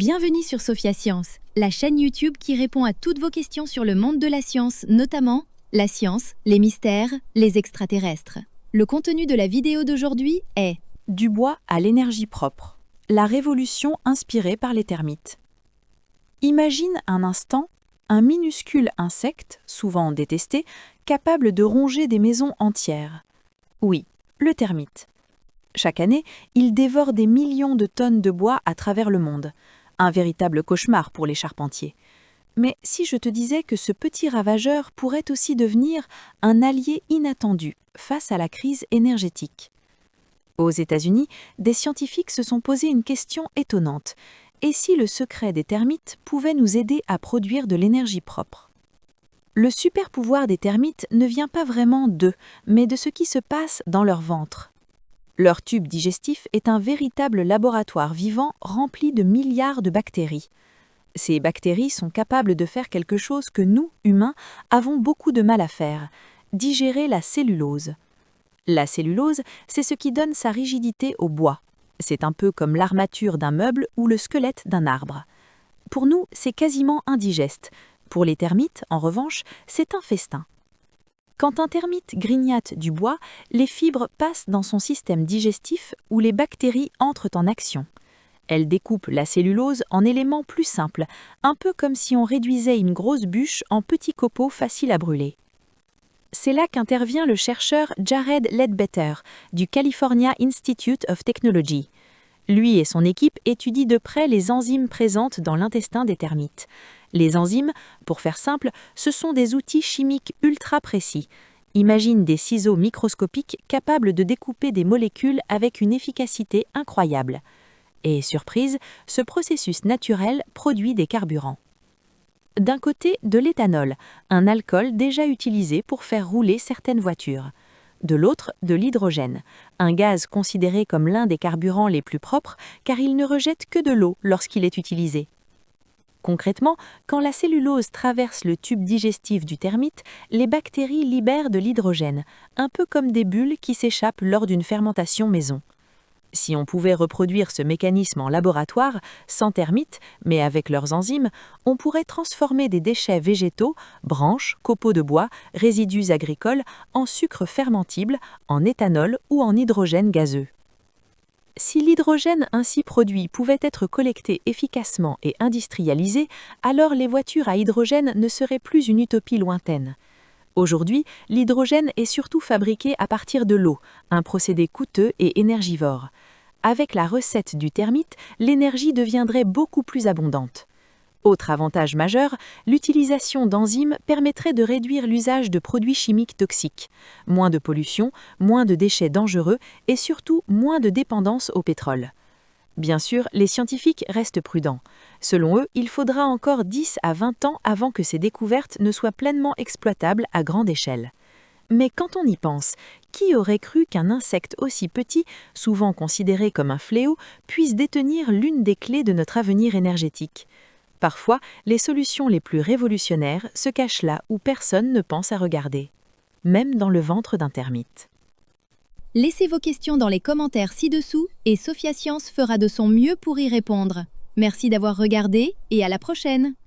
Bienvenue sur Sophia Science, la chaîne YouTube qui répond à toutes vos questions sur le monde de la science, notamment la science, les mystères, les extraterrestres. Le contenu de la vidéo d'aujourd'hui est Du bois à l'énergie propre. La révolution inspirée par les termites. Imagine un instant un minuscule insecte, souvent détesté, capable de ronger des maisons entières. Oui, le termite. Chaque année, il dévore des millions de tonnes de bois à travers le monde. Un véritable cauchemar pour les charpentiers. Mais si je te disais que ce petit ravageur pourrait aussi devenir un allié inattendu face à la crise énergétique? Aux États-Unis, des scientifiques se sont posé une question étonnante. Et si le secret des termites pouvait nous aider à produire de l'énergie propre? Le super pouvoir des termites ne vient pas vraiment d'eux, mais de ce qui se passe dans leur ventre. Leur tube digestif est un véritable laboratoire vivant rempli de milliards de bactéries. Ces bactéries sont capables de faire quelque chose que nous, humains, avons beaucoup de mal à faire, digérer la cellulose. La cellulose, c'est ce qui donne sa rigidité au bois. C'est un peu comme l'armature d'un meuble ou le squelette d'un arbre. Pour nous, c'est quasiment indigeste. Pour les termites, en revanche, c'est un festin. Quand un termite grignote du bois, les fibres passent dans son système digestif où les bactéries entrent en action. Elles découpent la cellulose en éléments plus simples, un peu comme si on réduisait une grosse bûche en petits copeaux faciles à brûler. C'est là qu'intervient le chercheur Jared Leadbetter du California Institute of Technology. Lui et son équipe étudient de près les enzymes présentes dans l'intestin des termites. Les enzymes, pour faire simple, ce sont des outils chimiques ultra précis. Imagine des ciseaux microscopiques capables de découper des molécules avec une efficacité incroyable. Et surprise, ce processus naturel produit des carburants. D'un côté, de l'éthanol, un alcool déjà utilisé pour faire rouler certaines voitures. De l'autre, de l'hydrogène, un gaz considéré comme l'un des carburants les plus propres car il ne rejette que de l'eau lorsqu'il est utilisé. Concrètement, quand la cellulose traverse le tube digestif du termite, les bactéries libèrent de l'hydrogène, un peu comme des bulles qui s'échappent lors d'une fermentation maison. Si on pouvait reproduire ce mécanisme en laboratoire, sans termites, mais avec leurs enzymes, on pourrait transformer des déchets végétaux, branches, copeaux de bois, résidus agricoles, en sucre fermentible, en éthanol ou en hydrogène gazeux. Si l'hydrogène ainsi produit pouvait être collecté efficacement et industrialisé, alors les voitures à hydrogène ne seraient plus une utopie lointaine. Aujourd'hui, l'hydrogène est surtout fabriqué à partir de l'eau, un procédé coûteux et énergivore. Avec la recette du termite, l'énergie deviendrait beaucoup plus abondante. Autre avantage majeur, l'utilisation d'enzymes permettrait de réduire l'usage de produits chimiques toxiques. Moins de pollution, moins de déchets dangereux et surtout moins de dépendance au pétrole. Bien sûr, les scientifiques restent prudents. Selon eux, il faudra encore 10 à 20 ans avant que ces découvertes ne soient pleinement exploitables à grande échelle. Mais quand on y pense, qui aurait cru qu'un insecte aussi petit, souvent considéré comme un fléau, puisse détenir l'une des clés de notre avenir énergétique? Parfois, les solutions les plus révolutionnaires se cachent là où personne ne pense à regarder, même dans le ventre d'un termite. Laissez vos questions dans les commentaires ci-dessous et Sophia Science fera de son mieux pour y répondre. Merci d'avoir regardé et à la prochaine!